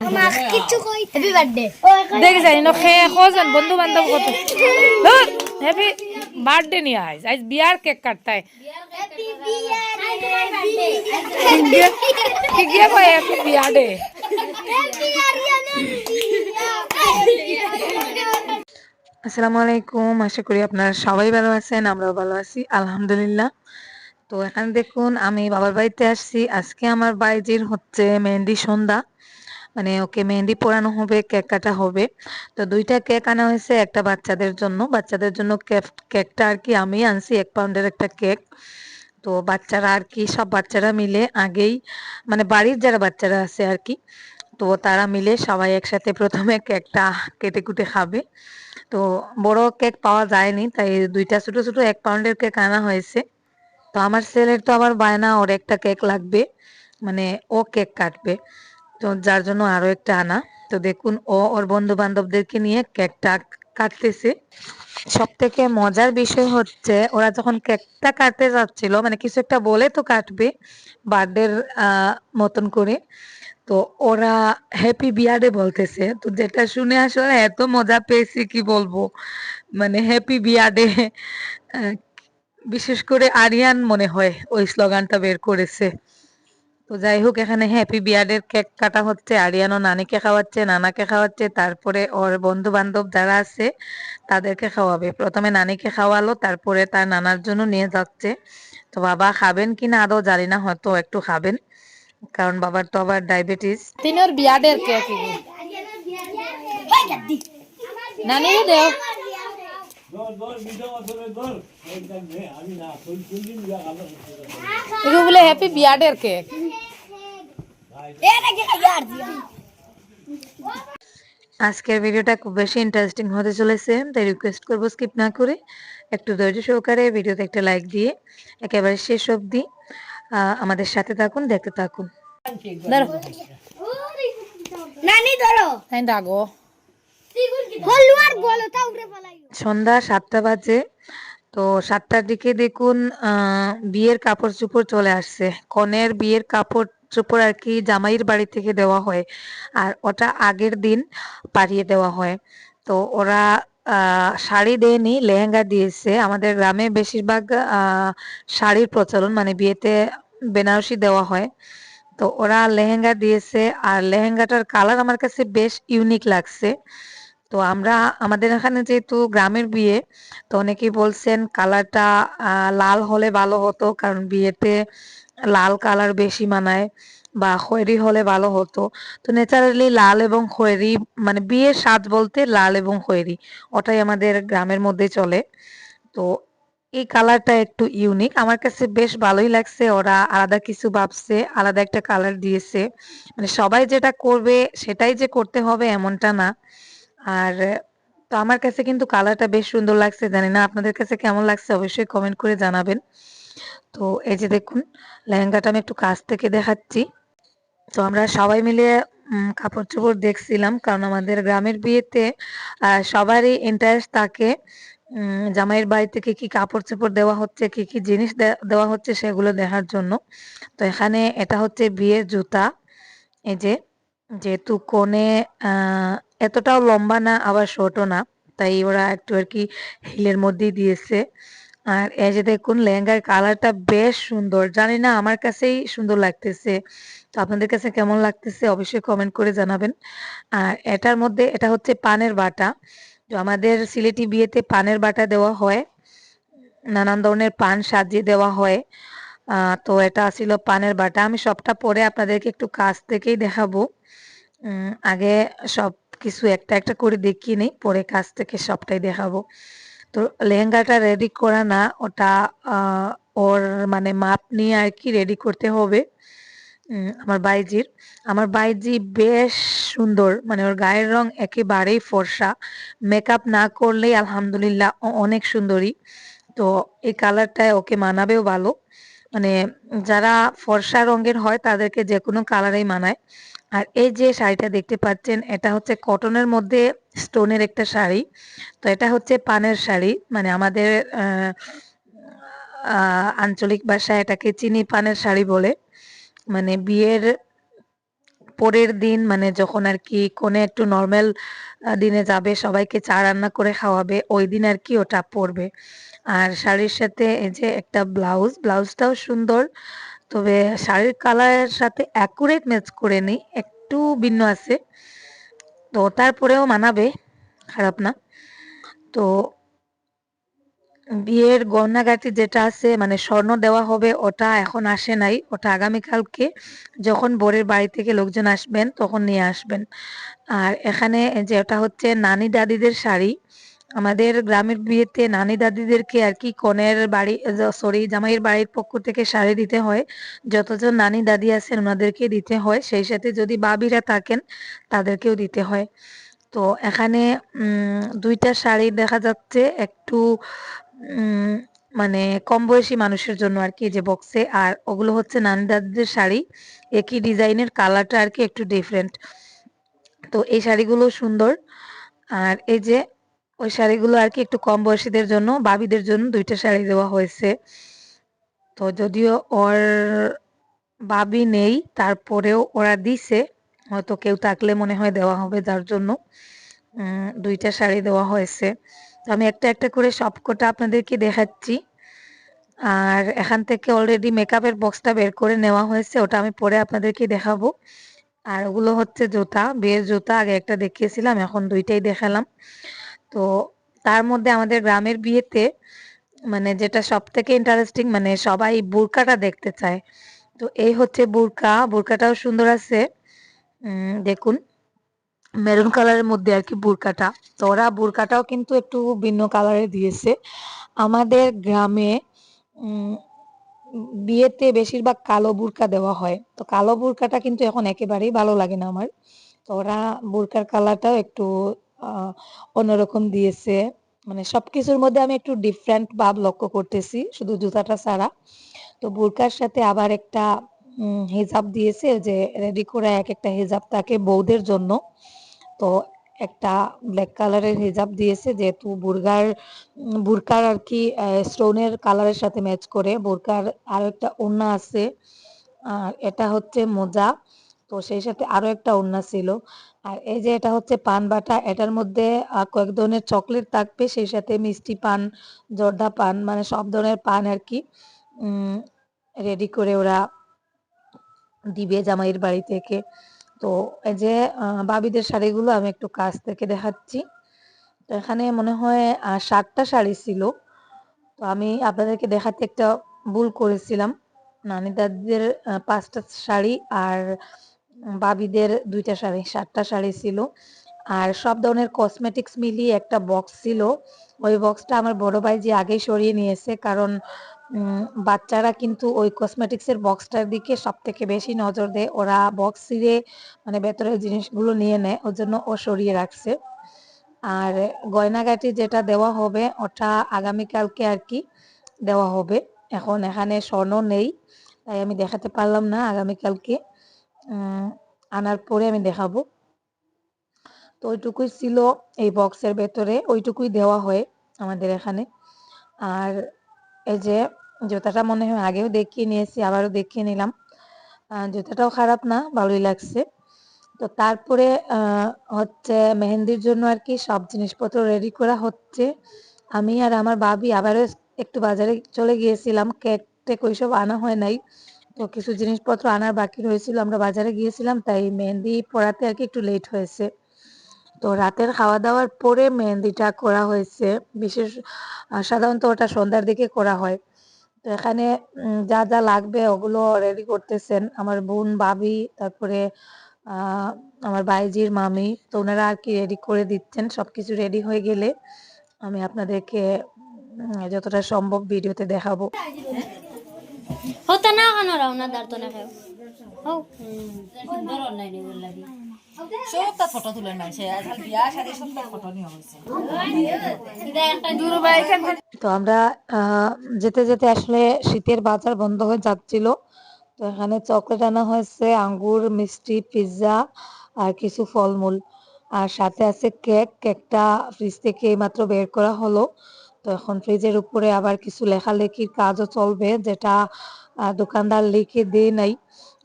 Happy birthday দেখি যাই না কজন বন্ধু বান্ধব কত হ্যাপি বার্থডে নিয়ে আইস আজ বিয়ার কেক কাটতায় কি গিয়ে কয় হ্যাপি বিয়ারডে আসসালামু আলাইকুম, আশা করি আপনারা সবাই ভালো আছেন। আমরাও ভালো আছি আলহামদুলিল্লাহ। তো এখানে দেখুন আমি বাবার বাড়িতে আসছি। আজকে আমার বাইজির হচ্ছে মেহেন্দি সন্ধ্যা, মানে ওকে মেহেন্দি পরানো হবে, কেক কাটা হবে। তো দুইটা কেক আনা হয়েছে, একটা বাচ্চাদের জন্য কেকটা আর কি আমি আনছি 1 পাউন্ডের একটা কেক। তো বাচ্চারা আর কি সব বাচ্চারা মিলে আগেই, মানে বাড়ির যারা বাচ্চারা আছে আর কি, তো তারা মিলে সবাই একসাথে প্রথমে কেকটা কেটে কুটে খাবে। তো বড় কেক পাওয়া যায়নি, তাই দুইটা ছোট ছোট 1 পাউন্ডের কেক আনা হয়েছে। তো আমার ছেলের তো আবার বায়না, ওর একটা কেক লাগবে, মানে ও কেক কাটবে, তো যার জন্য আরো একটা আনা। তো দেখুন ও ওর বন্ধু বান্ধবদেরকে নিয়ে কেকটা কাটতেছে। সব থেকে মজার বিষয় হচ্ছে ওরা যখন কেকটা কাটতে যাচ্ছিল, মানে কিছু একটা বলে তো কাটবে বার্থডের মতন করে, তো ওরা হ্যাপি বিয়ার্ডে বলতেছে। তো যেটা শুনে আসলে এত মজা পেয়েছি কি বলবো, মানে হ্যাপি বিয়ার্ডে। বিশেষ করে আরিয়ান মনে হয় ওই স্লোগানটা বের করেছে। তো যাই হোক, এখানে হ্যাপি বিয়ার্ডের কেক কাটা হচ্ছে, আরিয়ানও নানিকে খাওয়াচ্ছে, নানাকে খাওয়াচ্ছে, তারপরে ওর বন্ধু বান্ধব যারা আছে তাদেরকে খাওয়াবে। প্রথমে নানিকে খাওয়ালো, তারপরে তার নানার জন্য নিয়ে যাচ্ছে। তো বাবা খাবেন কিনা আদৌ জানি না, হয়তো একটু খাবেন, কারণ বাবার তো আবার ডায়াবেটিস। তিনোর বিয়ার্ডের কেক নানিও দেও বলে হ্যাপি বিয়ার্ডের কেক। আজকের ভিডিওটা খুব বেশি ইন্টারেস্টিং হতে চলেছে, তাই রিকোয়েস্ট করবো স্কিপ না করে একটু ধৈর্য সহকারে ভিডিওতে একটা লাইক দিয়ে একেবারে শেষ অবধি আমাদের সাথে থাকুন, দেখতে থাকুন। সন্ধ্যা 7টা বাজে। তো 7টার দিকে দেখুন বিয়ের কাপড় চোপড় চলে আসছে। কনের বিয়ের কাপড় চোপড় আর কি জামাইয়ের বাড়ি থেকে দেওয়া হয়, আর ওটা আগের দিন পাঠিয়ে দেওয়া হয়। তো ওরা শাড়ি দেয়নি, লেহেঙ্গা দিয়েছে। আমাদের গ্রামে বেশিরভাগ শাড়ির প্রচলন, মানে বিয়েতে বেনারসি দেওয়া হয়। তো ওরা লেহেঙ্গা দিয়েছে, আর লেহেঙ্গাটার কালার আমার কাছে বেশ ইউনিক লাগছে। তো আমরা আমাদের এখানে যেহেতু গ্রামের বিয়ে, তো অনেকেই বলছেন কালারটা লাল হলে ভালো হতো, কারণ বিয়েতে লাল কালার বেশি মানায়, বা খয়েরি হলে ভালো হতো। তো ন্যাচারালি লাল এবং খয়েরি, মানে বিয়ের সাজ বলতে লাল এবং খয়েরি, ওটাই আমাদের গ্রামের মধ্যে চলে। তো এই কালারটা একটু ইউনিক, আমার কাছে বেশ ভালোই লাগছে। ওরা আলাদা কিছু ভাবছে, আলাদা একটা কালার দিয়েছে, মানে সবাই যেটা করবে সেটাই যে করতে হবে এমনটা না। আর তো আমার কাছে কিন্তু কালারটা বেশ সুন্দর লাগছে, জানি না আপনাদের কাছে কেমন লাগছে, অবশ্যই কমেন্ট করে জানাবেন। তো এই যে দেখুন লেহেঙ্গাটা আমি একটু কাছ থেকে দেখাচ্ছি। তো আমরা সবাই মিলে কাপড় চোপড় দেখছিলাম, কারণ আমাদের গ্রামের বিয়েতে সবারই ইন্টারেস্ট থাকে জামাইয়ের বাড়ি থেকে কি কাপড় চোপড় দেওয়া হচ্ছে, কি কি জিনিস দেওয়া হচ্ছে সেগুলো দেখার জন্য। তো এখানে এটা হচ্ছে বিয়ের জুতা। এই যে, যেহেতু কনে এতটাও লম্বা না আবার শর্টও না, তাই ওরা একটু আর কি হিলের মধ্যেই দিয়েছে। আর এই যে দেখুন লেহেঙ্গার কালারটা বেশ সুন্দর, জানি না আমার কাছেই সুন্দর লাগতেছে। তো আপনাদের কাছে কেমন লাগতেছে অবশ্যই কমেন্ট করে জানাবেন। আর এটার মধ্যে এটা হচ্ছে পানের বাটা। তো আমাদের সিলেটি বিয়েতে পানের বাটা দেওয়া হয়, নানান ধরনের পান সাজিয়ে দেওয়া হয়। তো এটা ছিল পানের বাটা। আমি সবটা পরে আপনাদেরকে একটু কাছ থেকেই দেখাবো। আগে সব কিছু একটা একটা করে দেখিয়ে নেই, পরে কাছ থেকে সবটাই দেখাবো। তো লেহেঙ্গাটা রেডি করা না, ওটা ওর মানে মাপ নিয়ে আর কি রেডি করতে হবে আমার বাইজি বেশ সুন্দর, মানে ওর গায়ের রং একেবারেই ফর্সা, মেকআপ না করলেই আলহামদুলিল্লাহ অনেক সুন্দরী। তো এই কালারটায় ওকে মানাবেও ভালো, মানে যারা ফর্সা রঙের হয় তাদেরকে যে কোনো কালারেই মানায়। আর এই যে শাড়িটা দেখতে পাচ্ছেন, এটা হচ্ছে কটনের মধ্যে স্টোনের একটা শাড়ি। তো এটা হচ্ছে পানের শাড়ি, মানে আমাদের আঞ্চলিক ভাষায় এটাকে চিনি পানের শাড়ি বলে। মানে বিয়ের পরের দিন মানে যখন আর কি কনে একটু নর্মাল দিনে যাবে, সবাইকে চা রান্না করে খাওয়াবে, ওই দিন আর কি ওটা পরবে। আর শাড়ির সাথে এই যে একটা ব্লাউজটাও সুন্দর, তবে শাড়ির কালারের সাথে অ্যাকুরেট ম্যাচ করে নেই, একটু ভিন্ন আছে, তো তারপরেও মানাবে, খারাপ না। তো বিয়ের গয়নাগাটি যেটা আছে মানে স্বর্ণ দেওয়া হবে, ওটা এখন আসে নাই, ওটা আগামীকালকে যখন বরের বাড়ি থেকে লোকজন আসবেন তখন নিয়ে আসবেন। আর এখানে যে ওটা হচ্ছে নানি দাদিদের শাড়ি। আমাদের গ্রামের বিয়েতে নানি দাদিদেরকে আর কি কনের বাড়ি, সরি, জামাইয়ের বাড়ির পক্ষ থেকে শাড়ি দিতে হয়। যতজন নানি দাদি আছেন ওনাদেরকে দিতে হয়, সেই সাথে যদি বাবিরা থাকেন তাদেরকেও দিতে হয়। তো এখানে দুইটা শাড়ি দেখা যাচ্ছে একটু উম মানে কম বয়সী মানুষের জন্য আর কি, যে বক্সে, আর ওগুলো হচ্ছে নানি দাদিদের শাড়ি, একই ডিজাইনের, কালারটা আর কি একটু ডিফারেন্ট। তো এই শাড়িগুলো সুন্দর। আর এই যে ওই শাড়িগুলো আর কি একটু কম বয়সীদের জন্য, বাবিদের জন্য দুইটা শাড়ি দেওয়া হয়েছে। তো যদিও ওর বাবি নেই, তারপরেও ওরা দিছে, হয়তো কেউ থাকলে মনে হয় দেওয়া হবে, যার জন্য দুইটা শাড়ি দেওয়া হয়েছে। তো আমি একটা একটা করে সবকটা আপনাদেরকে দেখাচ্ছি। আর এখান থেকে অলরেডি মেকআপের বক্সটা বের করে নেওয়া হয়েছে, ওটা আমি পরে আপনাদেরকে দেখাবো। আর ওগুলো হচ্ছে জুতা, বিয়ের জুতা, আগে একটা দেখিয়েছিলাম, এখন দুইটাই দেখালাম। তো তার মধ্যে আমাদের গ্রামের বিয়েতে মানে যেটা সব থেকে ইন্টারেস্টিং, মানে সবাই বোরকাটা দেখতে চায়। তো এই হচ্ছে বোরকাটাও সুন্দর আছে, দেখুন, মেরুন কালারের মধ্যে আর কি বোরকাটা। তো ওরা বোরকাটাও কিন্তু একটু ভিন্ন কালারে দিয়েছে। আমাদের গ্রামে বিয়েতে বেশিরভাগ কালো বোরকা দেওয়া হয়, তো কালো বোরকাটা কিন্তু এখন একেবারেই ভালো লাগে না আমার। তো ওরা বোরকার কালারটাও একটু অন্যরকম দিয়েছে, মানে সবকিছুর মধ্যে আমি একটু ডিফারেন্ট ভাব লক্ষ্য করতেছি, শুধু জুতাটা ছাড়া। তো বোরকার সাথে আবার একটা হিজাব দিয়েছে, যে রেডি করে এক একটা হিজাব থাকে বউদের জন্য। তো একটা ব্ল্যাক কালারের হিজাব দিয়েছে, যেহেতু বোরকার আর কি স্টোনের কালারের সাথে ম্যাচ করে। বোরকার আরো একটা ওড়না আছে, আর এটা হচ্ছে মোজা, তো সেই সাথে আরো একটা ওড়না ছিল। আর এই যে এটা হচ্ছে পান বাটা, এটার মধ্যে কয়েক ধরনের চকলেট থাকবে, সেই সাথে মিষ্টি পান, জর্দা পান, মানে সব ধরনের পান আর কি রেডি করে ওরা দিবে জামাইয়ের বাড়ি থেকে। তো এই যে বাবিদের শাড়িগুলো আমি একটু কাছ থেকে দেখাচ্ছি। তো এখানে মনে হয় 7টা শাড়ি ছিল, তো আমি আপনাদেরকে দেখাতে একটা ভুল করেছিলাম। নানি দাদিদের 5টা শাড়ি, আর বাবিদের 2টা শাড়ি, 7টা শাড়ি ছিল। আর সব ধরনের কসমেটিক্স মিলিয়ে একটা বক্স ছিল, ওই বক্সটা আমার বড় ভাই যে আগেই সরিয়ে নিয়েছে, কারণ বাচ্চারা কিন্তু ওই কসমেটিক্সের বক্সটার দিকে সব থেকে বেশি নজর দেয়, ওরা বক্স ছিঁড়ে মানে ভেতরের জিনিসগুলো নিয়ে নেয়, ওর জন্য ও সরিয়ে রাখছে। আর গয়নাগাটি যেটা দেওয়া হবে ওটা আগামীকালকে আর কি দেওয়া হবে। এখন এখানে স্বর্ণ নেই, তাই আমি দেখাতে পারলাম না, আগামীকালকে আনার পরে আমি দেখাবো। তো ওইটুকুই ছিল এই বক্সের ভেতরে, ওইটুকুই দেওয়া হয় আমাদের এখানে। আর এই যে জুতাটা মনে হয় আগেও দেখিয়ে নিয়েছি, আবারও দেখিয়ে নিলাম। জুতাটাও খারাপ না, ভালোই লাগছে। তো তারপরে হচ্ছে মেহেন্দির জন্য আর কি সব জিনিসপত্র রেডি করা হচ্ছে। আমি আর আমার ভাবি আবারও একটু বাজারে চলে গিয়েছিলাম, কেক টেক ওইসব আনা হয় নাই, তো কিছু জিনিসপত্র আনার বাকি রয়েছিল, আমরা বাজারে গিয়েছিলাম, তাই মেহেন্দি পড়াতে আর কি একটু লেট হয়েছে। তো রাতের খাওয়া দাওয়ার পরে মেহেন্দিটা করা হয়েছে, বিশেষ সাধারণত ওটা সন্ধ্যার দিকে করা হয়। তো এখানে যা যা লাগবে ওগুলো রেডি করতেছেন আমার বোন, ভাবি, তারপরে আমার ভাইজির মামি, তো ওনারা আর কি রেডি করে দিচ্ছেন। সবকিছু রেডি হয়ে গেলে আমি আপনাদেরকে যতটা সম্ভব ভিডিওতে দেখাবো। হতে না কেন রাউনা দাঁড় তো না খেও হও সবটা ফটো তুলে মাইছে আজকাল বিয়া শাদী সবটা ফটো নিয়ে হইছে। তো আমরা যেতে যেতে আসলে শীতের বাজার বন্ধ হয়ে যাচ্ছিল, তো এখানে চকলেট আনা হয়েছে, আঙ্গুর, মিষ্টি, পিৎজা আর কিছু ফলমূল, আর সাথে আছে কেকটা ফ্রিজ থেকে এইমাত্র বের করা হলো। তো এখন ফ্রিজের উপরে আবার কিছু লেখালেখির কাজও চলবে, যেটা দোকানদার লিখে দেয় নাই,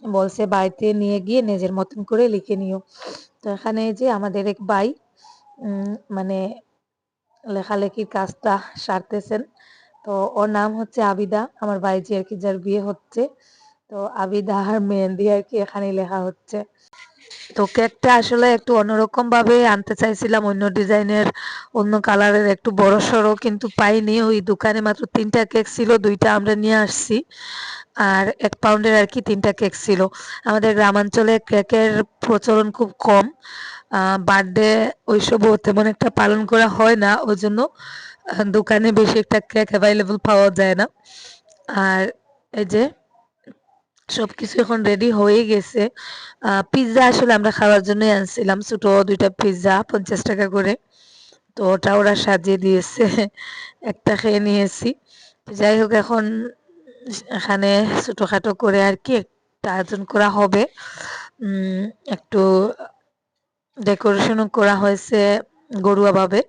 বলছে বাড়িতে নিয়ে গিয়ে নিজের মতন করে লিখে নিও। তো এখানে যে আমাদের এক ভাই মানে লেখালেখির কাজটা সারতেছেন। তো ওর নাম হচ্ছে আবিদা, আমার ভাইজি আর কি যার বিয়ে হচ্ছে। তো আবিদা আর মেহেন্দি আর কি এখানেই লেখা হচ্ছে। তো কেকটা আসলে একটু অন্যরকম ভাবে আনতে চাইছিলাম, অন্য ডিজাইনের, অন্য কালারের, একটু বড় সড়ো, কিন্তু পাইনি। ওই দোকানে মাত্র 3টা কেক ছিল, 2টা আমরা নিয়ে আসছি। আর 1 পাউন্ডের আর কি 3টা কেক ছিল। আমাদের গ্রামাঞ্চলে কেকের প্রচলন খুব কম। বার্থডে ওইসবও তেমন একটা পালন করা হয় না, ওই জন্য দোকানে বেশি একটা কেক অ্যাভেলেবল পাওয়া যায় না। আর এই যে সবকিছু এখন রেডি হয়ে গেছে। পিৎজা আসলে আমরা খাওয়ার জন্যই আনছিলাম, ছোট 2টা পিৎজা 50 টাকা করে। তো ওটা ওরা সাজিয়ে দিয়েছে, একটা খেয়ে নিয়েছি। যাই হোক, এখন এখানে ছোটখাটো করে আর কি একটা আয়োজন করা হবে। একটু ডেকোরেশনও করা হয়েছে ঘরোয়া ভাবে।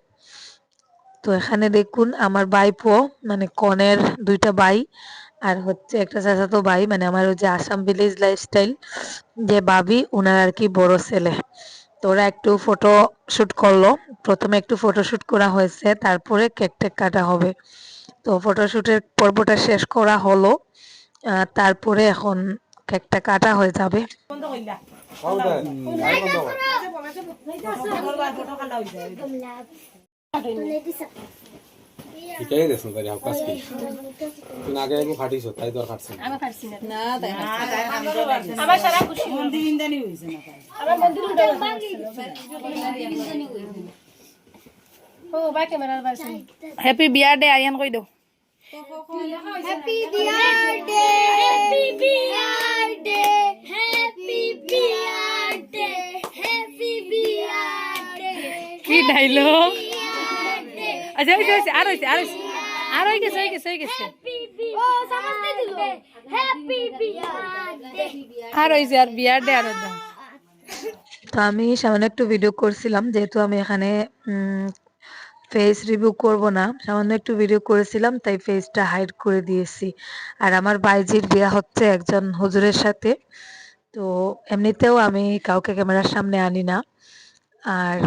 তো এখানে দেখুন আমার ভাইপো, মানে কনের 2টা ভাই, আর হচ্ছে একটা চাচাতো ভাই, মানে আমার ওই যে আসাম ভিলেজ লাইফস্টাইল যে ভাবি, ওনার আর কি বড় ছেলে। তো ওরা একটু ফটো শুট করলো। প্রথমে একটু ফটোশুট করা হয়েছে, তারপরে কেক টেক কাটা হবে। তো ফটোশুটের পর্বটা শেষ করা হলো, তারপরে এখন কেকটা কাটা হয়ে যাবে। ঠিকই দেখছো তাই হাফ কাজ কি তুই আগে আগে ফাটিছ তাই তোর ফাটছে আমি পারছি না না তাই আমার সারা খুশি মন্দির ইন্দানি হইছে না আমার মন্দির ও বা ক্যামেরার বাসে হ্যাপি বার্থডে আরিয়ান কই দাও happy birthday happy birthday happy birthday happy birthday কি ডায়লগ আচ্ছা হইছে আর হইছে ও সমস্ত দিল হ্যাপি বার্থডে আর হইছে আর বার্থডে আর দাও তো আমি সামান্য একটু ভিডিও করছিলাম, যেহেতু আমি এখানে ফেস রিভিউ করব না, সামান্য একটু ভিডিও করেছিলাম, তাই ফেসটা হাইড করে দিয়েছি। আর আমার বাইজির বিয়ে হচ্ছে একজন হুজুরের সাথে। তো এমনিতেও আমি কাউকে ক্যামেরার সামনে আনি না। আর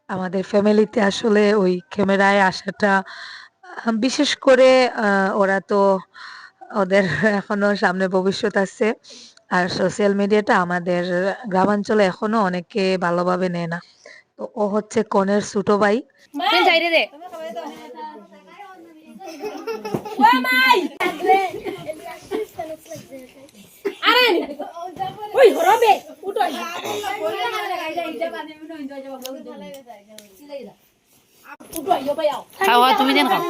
আমাদের ফ্যামিলিতে আসলে ওই ক্যামেরায় আসাটা বিশেষ করে ওরা তো ওদের এখনো সামনে ভবিষ্যৎ আছে। আর সোশ্যাল মিডিয়াটা আমাদের গ্রামাঞ্চলে এখনো অনেকে ভালোভাবে নেয় না। তো ও হচ্ছে কনের ছোট ভাই। তুই যাইরে দে ও মাই আরে ওই হরবে উঠোই খাওয়া তুমি দেন খাও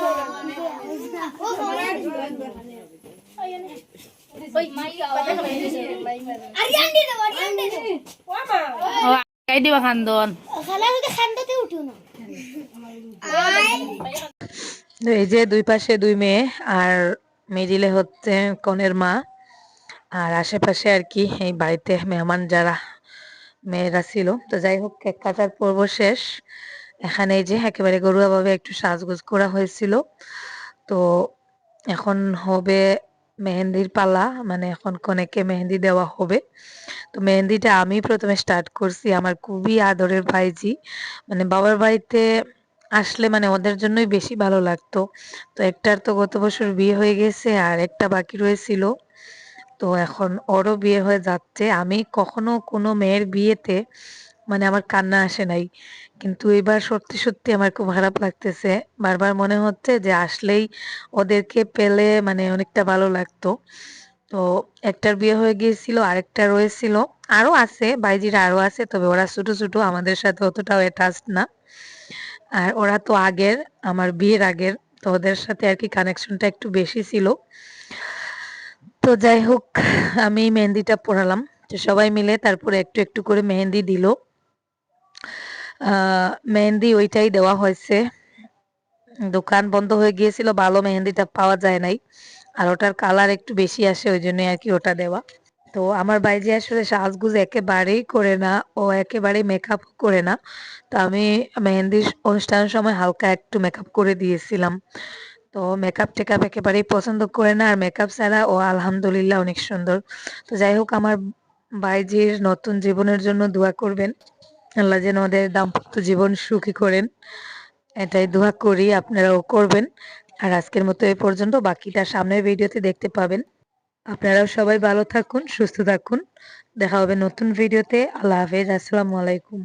আরিয়ান দি দাও আরিয়ান দি দাও ও গাই দিবা খান্দন খালা যদি খান্ডতে উঠো না তো এই যে 2 পাশে 2 মেয়ে, আর মিডিলে হচ্ছে কনের মা। আর আশেপাশে আর কি এই বাড়িতে মেহমান যারা মেয়েরা ছিল। তো যাই হোক, কেক কাটার পর্ব শেষ। এখানে এই যে একেবারে ঘরোয়াভাবে একটু সাজগোজ করা হয়েছিল। তো এখন হবে মেহেন্দির পালা, মানে এখন কনেকে মেহেন্দি দেওয়া হবে। তো মেহেন্দিটা আমি প্রথমে স্টার্ট করছি, আমার খুবই আদরের ভাইজি, মানে বাবার বাড়িতে আসলে মানে ওদের জন্যই বেশি ভালো লাগতো। তো একটার তো গত বছর বিয়ে হয়ে গেছে, আর একটা বাকি রয়েছিল। তো এখন ওরও বিয়ে হয়ে যাচ্ছে। আমি কখনো কোনো মেয়ের বিয়েতে মানে আমার কান্না আসে নাই, কিন্তু এবার সত্যি সত্যি আমার খুব খারাপ লাগতেছে। বারবার মনে হচ্ছে যে আসলেই ওদেরকে পেলে মানে অনেকটা ভালো লাগতো। তো একটার বিয়ে হয়ে গিয়েছিল, আরেকটা রয়েছিল, আরো আছে, বাইজিরা আরো আছে, তবে ওরা ছোট ছোট, আমাদের সাথে অতটাও অ্যাটাচড না। আর ওরা তো আগের, আমার বিয়ের আগের, তো ওদের সাথে আর কি কানেকশনটা একটু বেশি ছিল। তো যাই হোক, আমি মেহেন্দিটা পরালাম। তো সবাই মিলে তারপরে একটু একটু করে মেহেন্দি দিল। মেহেন্দি ওইটাই দেওয়া হয়েছে। দোকান বন্ধ হয়ে গিয়েছিল, ভালো মেহেন্দিটা পাওয়া যায় নাই, আর ওটার কালার একটু বেশি আসে, ওই জন্য আর কি ওটা দেওয়া। তো আমার বাইজি আসলে সাজগুজ একেবারেই করে না, ও একেবারেই মেকআপ করে না। তো আমি মেহেন্দির অনুষ্ঠানের সময় হালকা একটু মেকআপ করে দিয়েছিলাম। তো তো মেকআপ টেকআপ একেবারেই পছন্দ করে না, আর মেকআপ ছাড়া ও আলহামদুলিল্লাহ অনেক সুন্দর। তো যাই হোক, আমার ভাইজির নতুন জীবনের জন্য দোয়া করবেন, আল্লাহ যেন ওদের দাম্পত্য জীবন সুখী করেন, এটাই দোয়া করি, আপনারাও করবেন। আর আজকের মতো এ পর্যন্ত, বাকিটা সামনের ভিডিওতে দেখতে পাবেন। আপনারাও সবাই ভালো থাকুন, সুস্থ থাকুন, দেখা হবে নতুন ভিডিওতে। আল্লাহ হাফেজ, আসসালামু আলাইকুম।